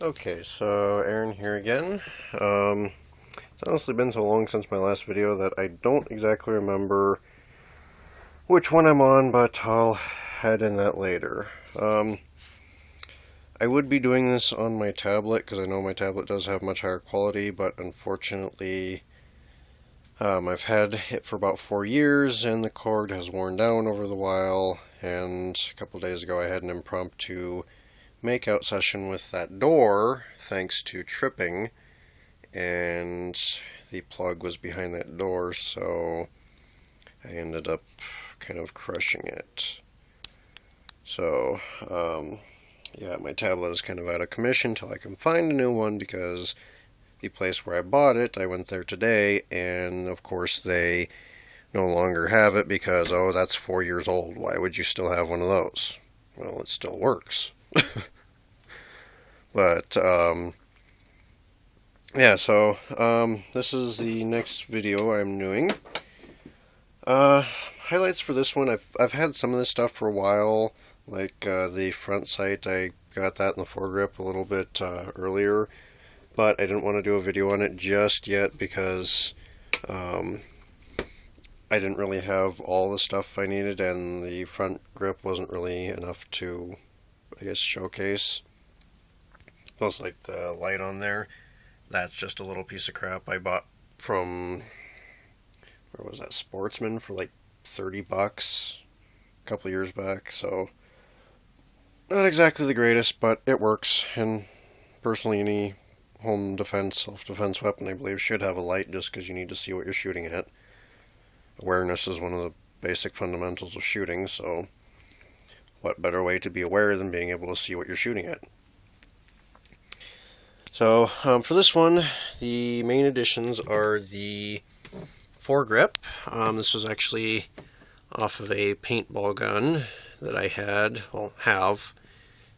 Okay, so Aaron here again. It's honestly been so long since my last video that I don't exactly remember which one I'm on, but I'll head in that later. I would be doing this on my tablet because I know my tablet does have much higher quality, but unfortunately I've had it for about 4 years and the cord has worn down over the while, and a couple days ago I had an impromptu makeout session with that door thanks to tripping, and the plug was behind that door, so I ended up kind of crushing it. So yeah, my tablet is kind of out of commission until I can find a new one, because the place where I bought it, I went there today, and of course they no longer have it because, oh, that's 4 years old. Why would you still have one of those? Well, it still works. But yeah, so this is the next video I'm doing. Highlights for this one: I've had some of this stuff for a while, like the front sight. I got that in the foregrip a little bit earlier, but I didn't want to do a video on it just yet because I didn't really have all the stuff I needed, and the front grip wasn't really enough to, I guess, showcase. Plus, like the light on there, that's just a little piece of crap I bought from, where was that, Sportsman, for like $30 a couple years back. So not exactly the greatest, but it works. And personally, any home defense, self-defense weapon, I believe, should have a light, just because you need to see what you're shooting at. Awareness is one of the basic fundamentals of shooting, so what better way to be aware than being able to see what you're shooting at? So for this one, the main additions are the foregrip. This was actually off of a paintball gun that I had, well, have,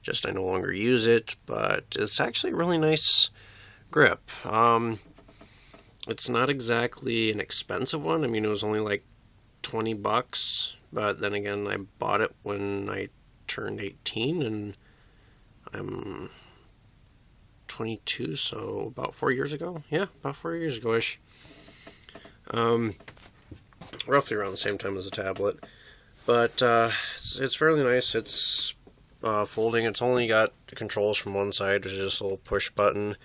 just I no longer use it, but it's actually a really nice grip. It's not exactly an expensive one. I mean, it was only like $20, but then again, I bought it when I turned 18, and I'm 22, so about 4 years ago. Yeah, about 4 years ago-ish. Roughly around the same time as the tablet. But it's fairly nice. It's folding. It's only got controls from one side, which is just a little push button.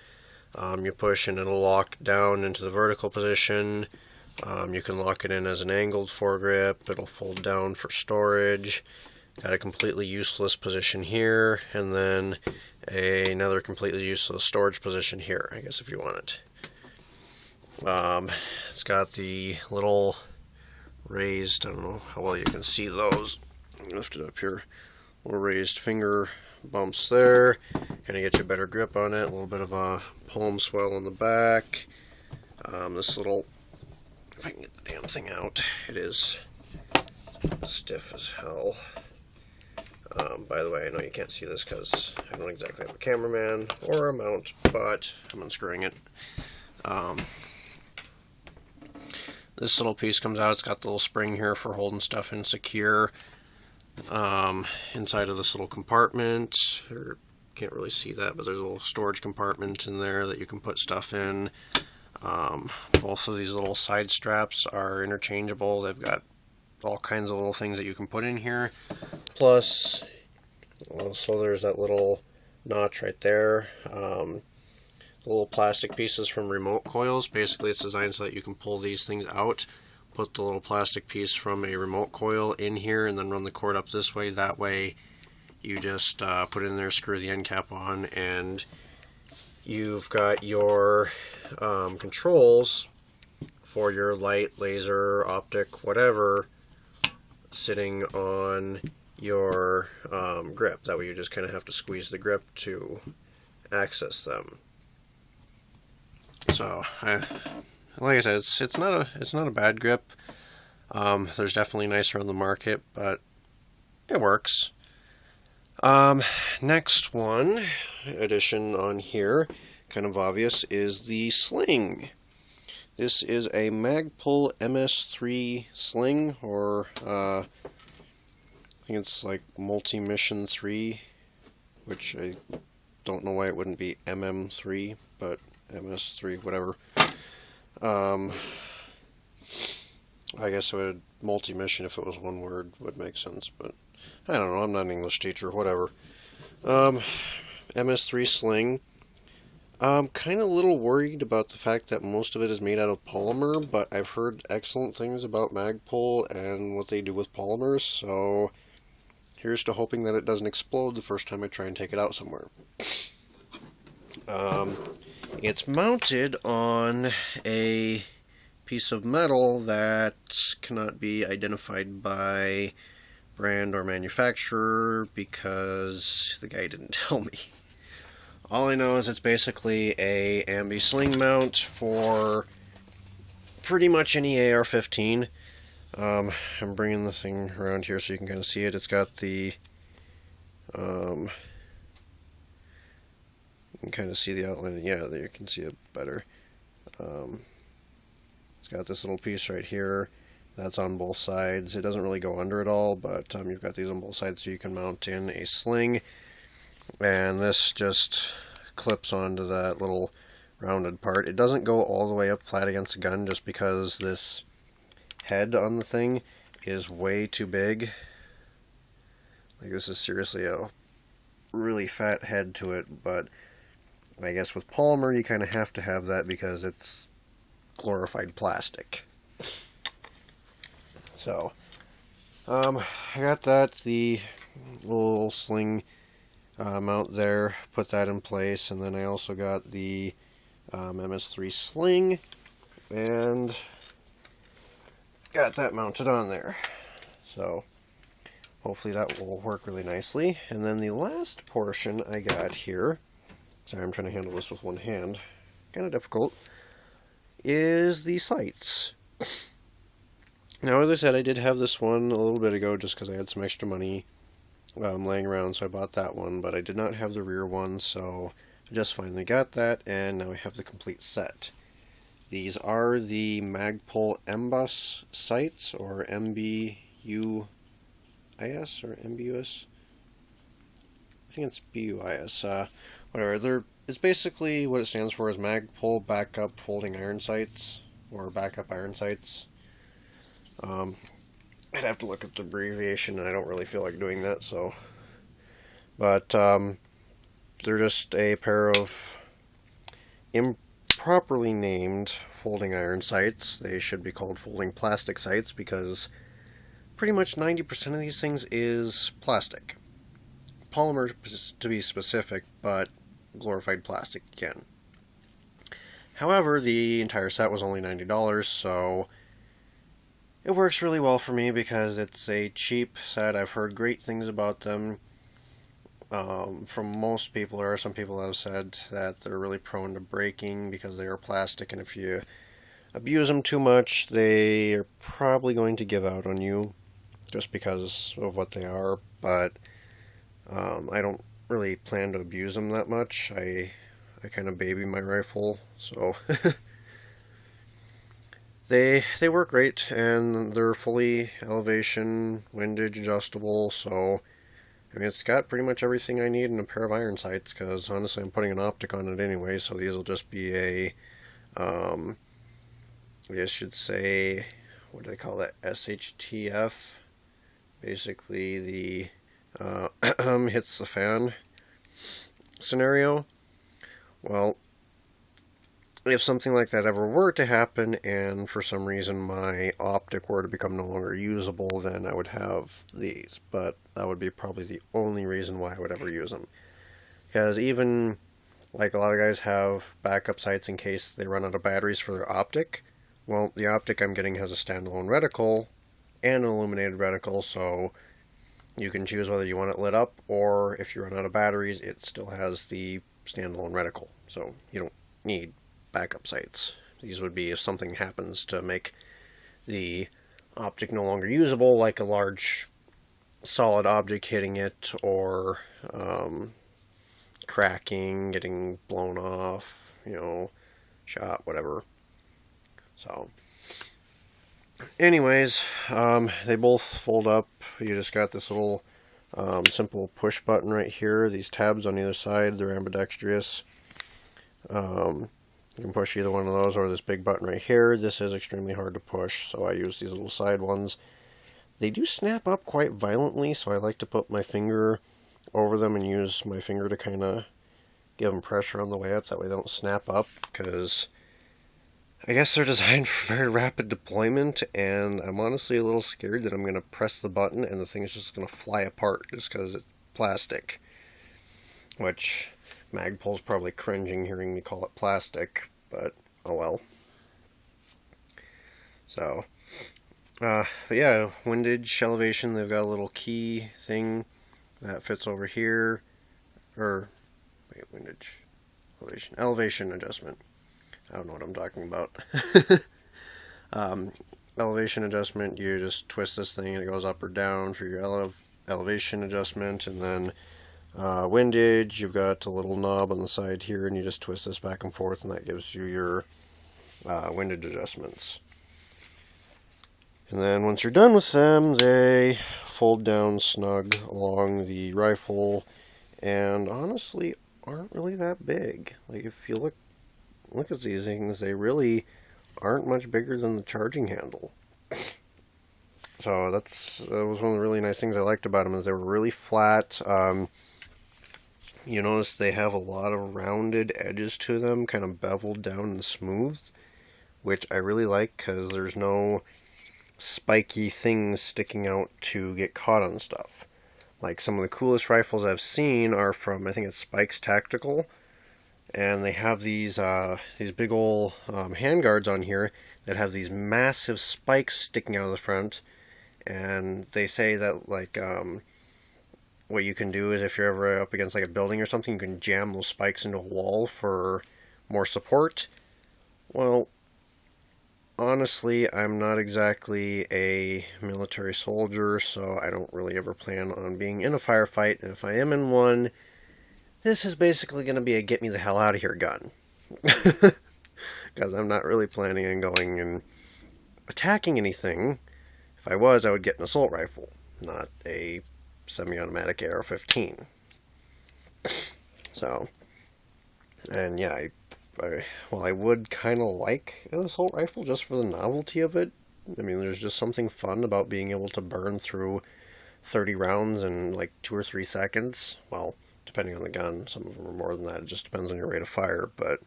You push and it'll lock down into the vertical position. You can lock it in as an angled foregrip. It'll fold down for storage. Got a completely useless position here, and then another completely useless storage position here, I guess, if you want it. It's got the little raised, I don't know how well you can see those, lift it up here, little raised finger bumps there, kind of get you a better grip on it, a little bit of a palm swell in the back. This little, if I can get the damn thing out, it is stiff as hell. By the way, I know you can't see this because I don't exactly have a cameraman or a mount, but I'm unscrewing it. This little piece comes out. It's got the little spring here for holding stuff in secure. Inside of this little compartment, or can't really see that, but there's a little storage compartment in there that you can put stuff in. Both of these little side straps are interchangeable. They've got all kinds of little things that you can put in here. Plus, also there's that little notch right there. The little plastic pieces from remote coils. Basically, it's designed so that you can pull these things out, put the little plastic piece from a remote coil in here, and then run the cord up this way. That way, you just put it in there, screw the end cap on, and you've got your controls for your light, laser, optic, whatever, sitting on your grip. That way you just kind of have to squeeze the grip to access them. So, like I said, it's not a bad grip. There's definitely nicer on the market, but it works. Next one addition on here, kind of obvious, is the sling. This is a Magpul MS3 sling, or I think it's like Multi-Mission 3, which I don't know why it wouldn't be MM3, but MS3, whatever. Um, I guess it would multi-mission if it was one word would make sense, but I don't know. I'm not an English teacher, whatever. Um, MS3 sling. I'm kind of a little worried about the fact that most of it is made out of polymer, but I've heard excellent things about magpul and what they do with polymers, so here's to hoping that it doesn't explode the first time I try and take it out somewhere. It's mounted on a piece of metal that cannot be identified by brand or manufacturer because the guy didn't tell me. All I know is it's basically a ambi sling mount for pretty much any Ar-15. I'm bringing the thing around here so you can kind of see it. It's got the you can kind of see the outline. Yeah, there you can see it better. It's got this little piece right here. That's on both sides. It doesn't really go under at all, but you've got these on both sides so you can mount in a sling. And this just clips onto that little rounded part. It doesn't go all the way up flat against the gun just because this head on the thing is way too big. Like, this is seriously a really fat head to it, but I guess with polymer you kind of have to have that because it's glorified plastic. So, I got that, the little sling mount there, put that in place, and then I also got the MS3 sling, and got that mounted on there. So, hopefully that will work really nicely. And then the last portion I got here, sorry, I'm trying to handle this with one hand, kind of difficult, is the sights. Now, as I said, I did have this one a little bit ago just because I had some extra money laying around, so I bought that one, but I did not have the rear one, so I just finally got that, and now I have the complete set. These are the magpul mbus sights, or mbus, or mbus? I think it's bus. Whatever. It's basically what it stands for is magpul backup folding iron sights, or backup iron sights. I'd have to look at the abbreviation, and I don't really feel like doing that, so. But, they're just a pair of improperly named folding iron sights. They should be called folding plastic sights because pretty much 90% of these things is plastic. Polymer to be specific, but glorified plastic again. However, the entire set was only $90, so it works really well for me because it's a cheap set. I've heard great things about them from most people. There are some people that have said that they're really prone to breaking because they are plastic, and if you abuse them too much, they are probably going to give out on you just because of what they are, but I don't really plan to abuse them that much. I kind of baby my rifle, so They work great, and they're fully elevation, windage adjustable, so I mean, it's got pretty much everything I need in a pair of iron sights, because honestly I'm putting an optic on it anyway, so these will just be a, I guess you'd say, what do they call that, SHTF, basically the hits the fan scenario. Well, if something like that ever were to happen and for some reason my optic were to become no longer usable, then I would have these, but that would be probably the only reason why I would ever use them. Because even, like, a lot of guys have backup sights in case they run out of batteries for their optic. Well, the optic I'm getting has a standalone reticle and an illuminated reticle, so you can choose whether you want it lit up, or if you run out of batteries, it still has the standalone reticle, so you don't need backup sights. These would be if something happens to make the optic no longer usable, like a large solid object hitting it, or cracking, getting blown off, shot, whatever. So, anyways, they both fold up. You just got this little Simple push button right here. These tabs on either side, they're ambidextrous. You can push either one of those or this big button right here. This is extremely hard to push, so I use these little side ones. They do snap up quite violently, so I like to put my finger over them and use my finger to kind of give them pressure on the way up, that way they don't snap up, because I guess they're designed for very rapid deployment, and I'm honestly a little scared that I'm going to press the button and the thing is just going to fly apart just because it's plastic. Which, Magpul's probably cringing hearing me call it plastic, but oh well. So, but yeah, windage elevation, they've got a little key thing that fits over here, or, wait, windage, elevation adjustment. I don't know what I'm talking about. Elevation adjustment, you just twist this thing and it goes up or down for your elevation adjustment, and then windage, you've got a little knob on the side here and you just twist this back and forth and that gives you your windage adjustments. And then once you're done with them, they fold down snug along the rifle and honestly aren't really that big. Like, if you look at these things, they really aren't much bigger than the charging handle. So that was one of the really nice things I liked about them, is they were really flat. You notice they have a lot of rounded edges to them, kind of beveled down and smoothed, which I really like because there's no spiky things sticking out to get caught on stuff. Like, some of the coolest rifles I've seen are from, I think it's Spike's Tactical, and they have these big ol' handguards on here that have these massive spikes sticking out of the front, and they say that, like, what you can do is if you're ever up against like a building or something, you can jam those spikes into a wall for more support. Well, honestly, I'm not exactly a military soldier, so I don't really ever plan on being in a firefight, and if I am in one, this is basically going to be a get me the hell out of here gun. Because I'm not really planning on going and attacking anything. If I was, I would get an assault rifle, not a semi-automatic Ar-15. So, and yeah, I would kind of like an assault rifle just for the novelty of it. I mean, there's just something fun about being able to burn through 30 rounds in like 2 or 3 seconds. Well, depending on the gun, some of them are more than that. It just depends on your rate of fire. But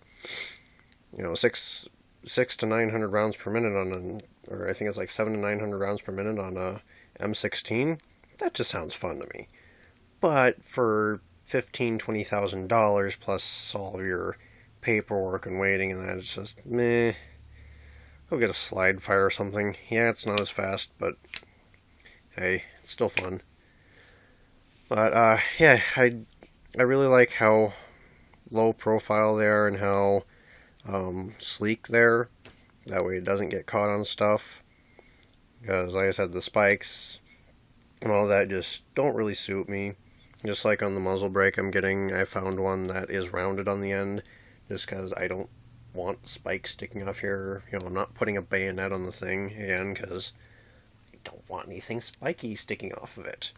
you know, 6 to 900 rounds per minute or I think it's like 7 to 900 rounds per minute on a M16. That just sounds fun to me. But for $20,000 plus all of your paperwork and waiting and that, it's just meh. Go get a slide fire or something. Yeah, it's not as fast, but hey, it's still fun. But yeah, I really like how low profile they are and how sleek they are. That way it doesn't get caught on stuff. Because like I said, the spikes and all that just don't really suit me. Just like on the muzzle brake I found one that is rounded on the end, just because I don't want spikes sticking off here. You know, I'm not putting a bayonet on the thing, again, because I don't want anything spiky sticking off of it.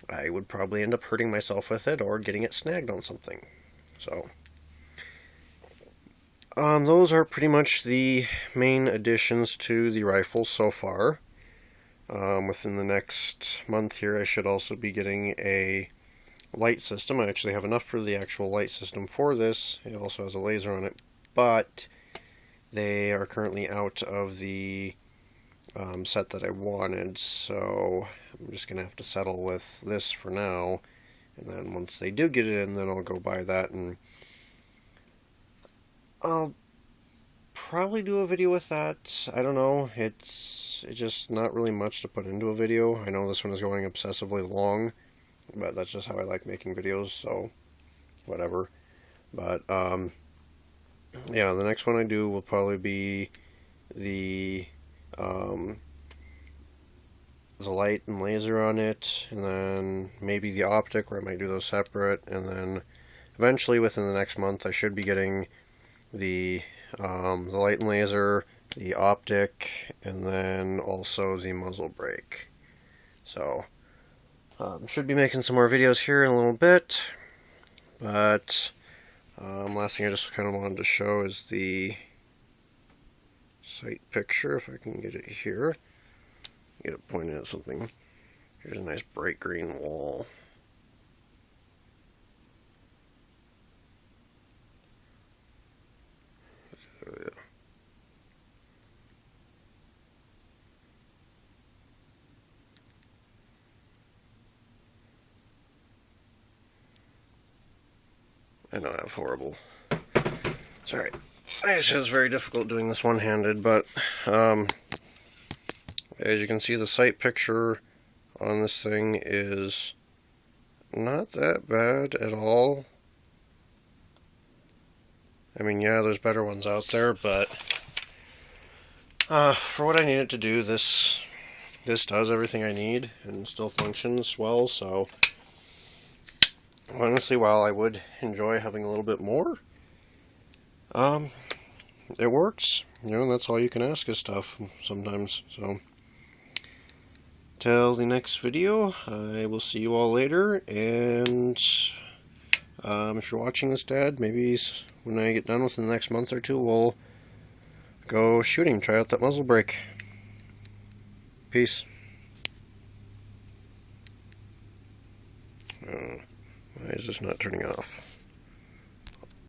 I would probably end up hurting myself with it, or getting it snagged on something. So, those are pretty much the main additions to the rifle so far. Within the next month here, I should also be getting a light system. I actually have enough for the actual light system for this. It also has a laser on it, but they are currently out of the set that I wanted, so I'm just going to have to settle with this for now, and then once they do get it in, then I'll go buy that, and I'll probably do a video with that. I don't know, it's just not really much to put into a video. I know this one is going obsessively long, but that's just how I like making videos, so whatever. But yeah, the next one I do will probably be the light and laser on it, and then maybe the optic, where I might do those separate, and then eventually within the next month I should be getting the light and laser, the optic, and then also the muzzle brake. So Should be making some more videos here in a little bit, but last thing I just kind of wanted to show is the sight picture, if I can get it here. Get it pointed at something. Here's a nice bright green wall. I know I have horrible. Sorry. It's just very difficult doing this one-handed, but as you can see, the sight picture on this thing is not that bad at all. I mean, yeah, there's better ones out there, but for what I need it to do, this does everything I need and still functions well, so honestly, while I would enjoy having a little bit more, it works. You know, that's all you can ask of stuff sometimes. So, till the next video, I will see you all later, and if you're watching this, Dad, maybe when I get done within the next month or two, we'll go shooting, try out that muzzle brake. Peace. Why is this not turning off?